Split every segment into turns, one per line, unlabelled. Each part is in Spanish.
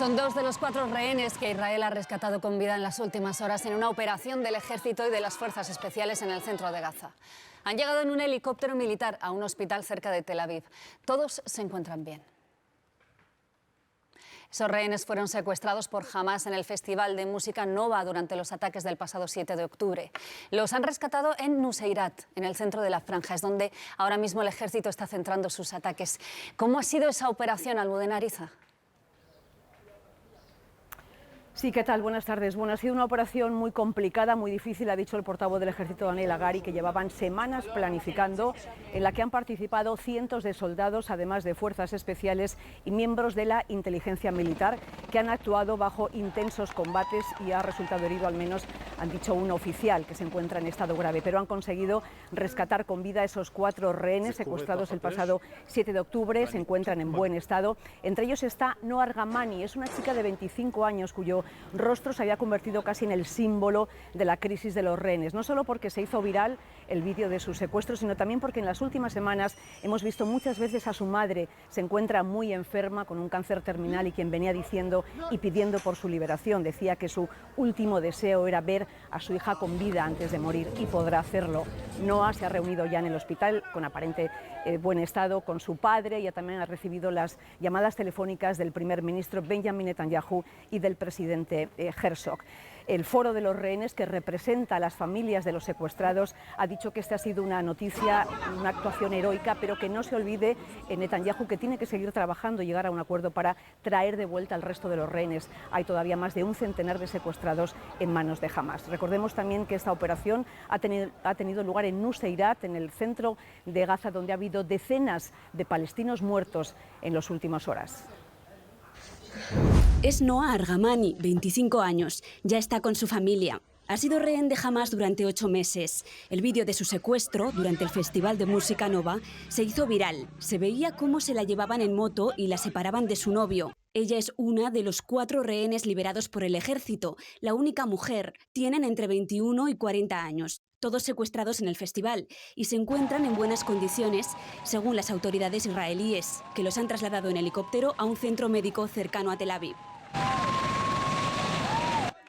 Son dos de los 4 rehenes que Israel ha rescatado con vida en las últimas horas en una operación del ejército y de las fuerzas especiales en el centro de Gaza. Han llegado en un helicóptero militar a un hospital cerca de Tel Aviv. Todos se encuentran bien. Esos rehenes fueron secuestrados por Hamás en el Festival de Música Nova durante los ataques del pasado 7 de octubre. Los han rescatado en Nuseirat, en el centro de la franja. Es donde ahora mismo el ejército está centrando sus ataques. ¿Cómo ha sido esa operación, Almudena Ariza?
Sí, ¿qué tal? Buenas tardes. Bueno, ha sido una operación muy complicada, muy difícil, ha dicho el portavoz del ejército, Daniel Hagari, que llevaban semanas planificando, en la que han participado cientos de soldados, además de fuerzas especiales y miembros de la inteligencia militar, que han actuado bajo intensos combates y ha resultado herido, al menos han dicho, un oficial que se encuentra en estado grave, pero han conseguido rescatar con vida esos 4 rehenes secuestrados el pasado 7 de octubre, se encuentran en buen estado. Entre ellos está Noa Argamani, es una chica de 25 años cuyo rostro se había convertido casi en el símbolo de la crisis de los rehenes, no solo porque se hizo viral el vídeo de su secuestro, sino también porque en las últimas semanas hemos visto muchas veces a su madre, se encuentra muy enferma con un cáncer terminal y quien venía diciendo y pidiendo por su liberación. Decía que su último deseo era ver a su hija con vida antes de morir y podrá hacerlo. Noa se ha reunido ya en el hospital con aparente buen estado con su padre, y también ha recibido las llamadas telefónicas del primer ministro Benjamin Netanyahu y del presidente Herzog. El Foro de los Rehenes, que representa a las familias de los secuestrados, ha dicho que esta ha sido una noticia, una actuación heroica, pero que no se olvide Netanyahu que tiene que seguir trabajando y llegar a un acuerdo para traer de vuelta al resto de los rehenes. Hay todavía más de un centenar de secuestrados en manos de Hamás. Recordemos también que esta operación ha tenido lugar en Nuseirat, en el centro de Gaza, donde ha habido decenas de palestinos muertos en las últimas horas.
Es Noa Argamani, 25 años. Ya está con su familia. Ha sido rehén de Hamás durante 8 meses. El vídeo de su secuestro, durante el Festival de Música Nova, se hizo viral. Se veía cómo se la llevaban en moto y la separaban de su novio. Ella es una de los 4 rehenes liberados por el ejército. La única mujer. Tienen entre 21 y 40 años. Todos secuestrados en el festival, y se encuentran en buenas condiciones, según las autoridades israelíes, que los han trasladado en helicóptero a un centro médico cercano a Tel Aviv.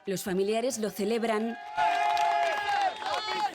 Los familiares lo celebran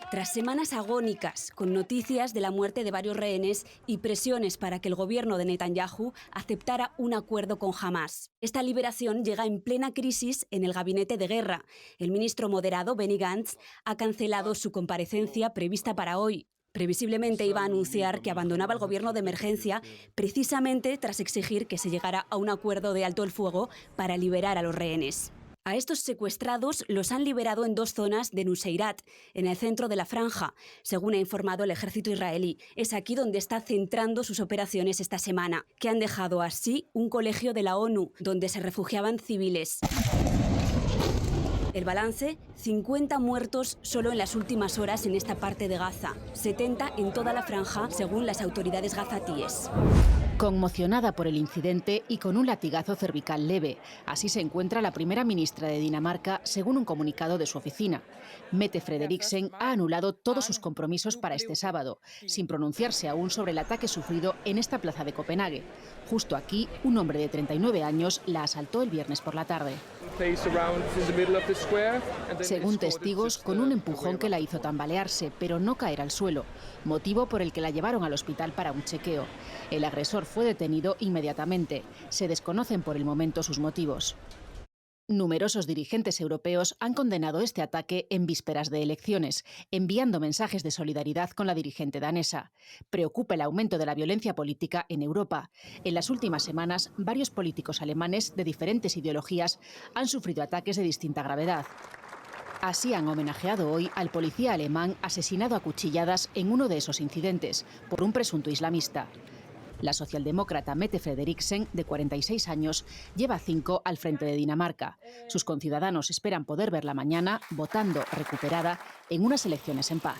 tras semanas agónicas, con noticias de la muerte de varios rehenes y presiones para que el gobierno de Netanyahu aceptara un acuerdo con Hamás. Esta liberación llega en plena crisis en el gabinete de guerra. El ministro moderado, Benny Gantz, ha cancelado su comparecencia prevista para hoy. Previsiblemente iba a anunciar que abandonaba el gobierno de emergencia precisamente tras exigir que se llegara a un acuerdo de alto el fuego para liberar a los rehenes. A estos secuestrados los han liberado en 2 zonas de Nuseirat, en el centro de la franja, según ha informado el ejército israelí. Es aquí donde está centrando sus operaciones esta semana, que han dejado así un colegio de la ONU, donde se refugiaban civiles. El balance, 50 muertos solo en las últimas horas en esta parte de Gaza, 70 en toda la franja, según las autoridades gazatíes.
Conmocionada por el incidente y con un latigazo cervical leve. Así se encuentra la primera ministra de Dinamarca, según un comunicado de su oficina. Mette Frederiksen ha anulado todos sus compromisos para este sábado, sin pronunciarse aún sobre el ataque sufrido en esta plaza de Copenhague. Justo aquí, un hombre de 39 años la asaltó el viernes por la tarde. Según testigos, con un empujón que la hizo tambalearse, pero no caer al suelo, motivo por el que la llevaron al hospital para un chequeo. El agresor fue detenido inmediatamente. Se desconocen por el momento sus motivos. Numerosos dirigentes europeos han condenado este ataque en vísperas de elecciones, enviando mensajes de solidaridad con la dirigente danesa. Preocupa el aumento de la violencia política en Europa. En las últimas semanas, varios políticos alemanes de diferentes ideologías han sufrido ataques de distinta gravedad. Así han homenajeado hoy al policía alemán asesinado a cuchilladas en uno de esos incidentes, por un presunto islamista. La socialdemócrata Mette Frederiksen, de 46 años, lleva 5 al frente de Dinamarca. Sus conciudadanos esperan poder verla mañana, votando recuperada, en unas elecciones en paz.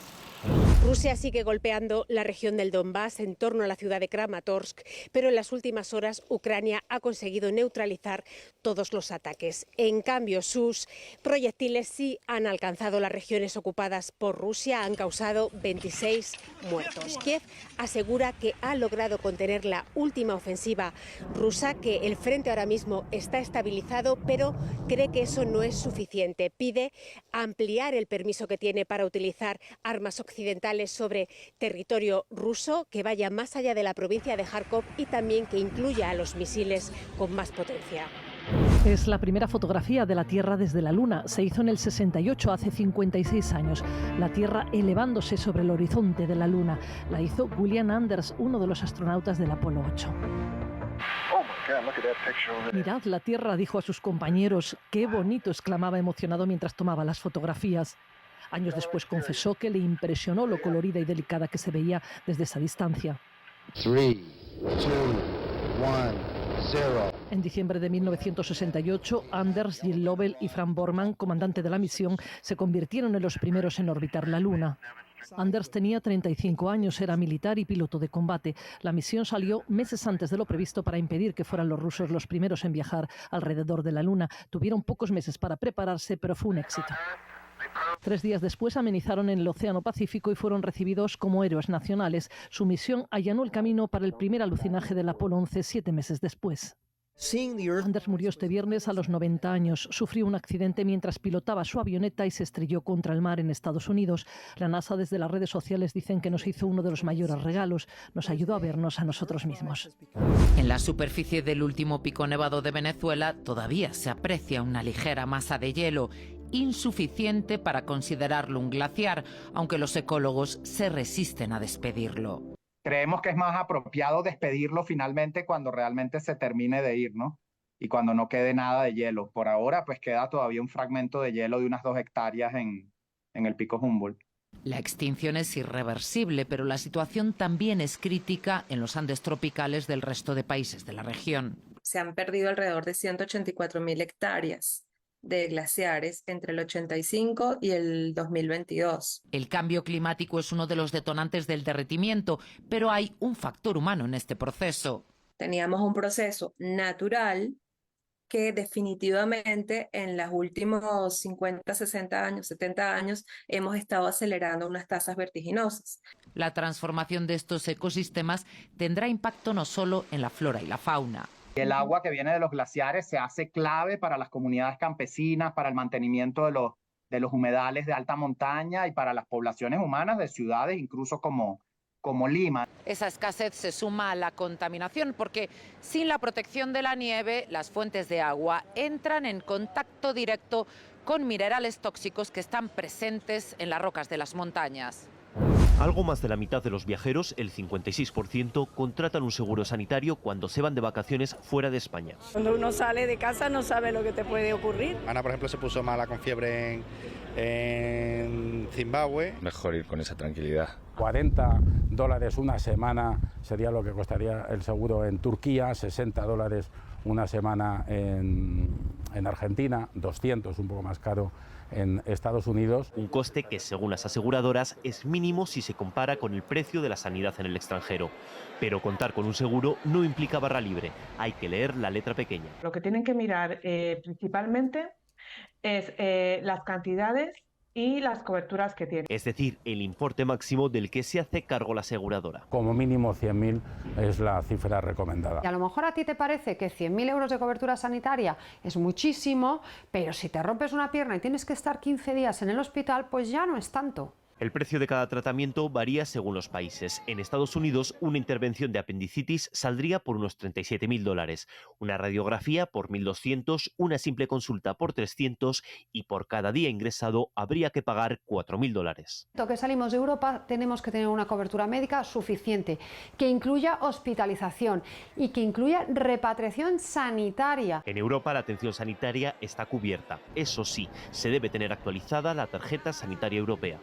Rusia sigue golpeando la región del Donbass en torno a la ciudad de Kramatorsk, pero en las últimas horas Ucrania ha conseguido neutralizar todos los ataques. En cambio, sus proyectiles sí han alcanzado las regiones ocupadas por Rusia, han causado 26 muertos. Kiev asegura que ha logrado contener la última ofensiva rusa, que el frente ahora mismo está estabilizado, pero cree que eso no es suficiente. Pide ampliar el permiso que tiene para utilizar armas occidentales sobre territorio ruso, que vaya más allá de la provincia de Kharkov y también que incluya a los misiles con más potencia.
Es la primera fotografía de la Tierra desde la Luna. Se hizo en el 68, hace 56 años. La Tierra elevándose sobre el horizonte de la Luna. La hizo William Anders, uno de los astronautas del Apolo 8. Mirad la Tierra, dijo a sus compañeros. ¡Qué bonito!, exclamaba emocionado mientras tomaba las fotografías. Años después confesó que le impresionó lo colorida y delicada que se veía desde esa distancia.
3, 2, 1, 0.
En diciembre de 1968, Anders, Jill Lovell y Frank Borman, comandante de la misión, se convirtieron en los primeros en orbitar la Luna. Anders tenía 35 años, era militar y piloto de combate. La misión salió meses antes de lo previsto para impedir que fueran los rusos los primeros en viajar alrededor de la Luna. Tuvieron pocos meses para prepararse, pero fue un éxito. 3 días después amenizaron en el Océano Pacífico y fueron recibidos como héroes nacionales. Su misión allanó el camino para el primer alucinaje del Apolo 11 7 meses después. Anders murió este viernes a los 90 años. Sufrió un accidente mientras pilotaba su avioneta y se estrelló contra el mar en Estados Unidos. La NASA desde las redes sociales dicen que nos hizo uno de los mayores regalos. Nos ayudó a vernos a nosotros mismos.
En la superficie del último pico nevado de Venezuela todavía se aprecia una ligera masa de hielo, insuficiente para considerarlo un glaciar, aunque los ecólogos se resisten a despedirlo.
Creemos que es más apropiado despedirlo finalmente cuando realmente se termine de ir, ¿no? Y cuando no quede nada de hielo. Por ahora, pues queda todavía un fragmento de hielo de unas 2 hectáreas en el pico Humboldt.
La extinción es irreversible, pero la situación también es crítica en los Andes tropicales del resto de países de la región.
Se han perdido alrededor de 184.000 hectáreas de glaciares entre el 85 y el 2022.
El cambio climático es uno de los detonantes del derretimiento, pero hay un factor humano en este proceso.
Teníamos un proceso natural que definitivamente en los últimos 50, 60 años, 70 años hemos estado acelerando unas tasas vertiginosas.
La transformación de estos ecosistemas tendrá impacto no solo en la flora y la fauna.
El agua que viene de los glaciares se hace clave para las comunidades campesinas, para el mantenimiento de los humedales de alta montaña y para las poblaciones humanas de ciudades, incluso como Lima.
Esa escasez se suma a la contaminación porque sin la protección de la nieve, las fuentes de agua entran en contacto directo con minerales tóxicos que están presentes en las rocas de las montañas.
Algo más de la mitad de los viajeros, el 56%, contratan un seguro sanitario cuando se van de vacaciones fuera de España.
Cuando uno sale de casa no sabe lo que te puede ocurrir.
Ana, por ejemplo, se puso mala con fiebre en Zimbabue.
Mejor ir con esa tranquilidad.
$40 una semana sería lo que costaría el seguro en Turquía, $60 una semana en Argentina, 200, un poco más caro en Estados Unidos.
Un coste que, según las aseguradoras, es mínimo si se compara con el precio de la sanidad en el extranjero. Pero contar con un seguro no implica barra libre. Hay que leer la letra pequeña.
Lo que tienen que mirar principalmente es las cantidades y las coberturas que tiene.
Es decir, el importe máximo del que se hace cargo la aseguradora.
Como mínimo 100.000 es la cifra recomendada.
Y a lo mejor a ti te parece que 100.000 euros de cobertura sanitaria es muchísimo, pero si te rompes una pierna y tienes que estar 15 días en el hospital, pues ya no es tanto.
El precio de cada tratamiento varía según los países. En Estados Unidos, una intervención de apendicitis saldría por unos $37.000, una radiografía por $1.200, una simple consulta por $300 y por cada día ingresado habría que pagar $4.000.
Que salimos de Europa tenemos que tener una cobertura médica suficiente, que incluya hospitalización y que incluya repatriación sanitaria.
En Europa la atención sanitaria está cubierta. Eso sí, se debe tener actualizada la tarjeta sanitaria europea.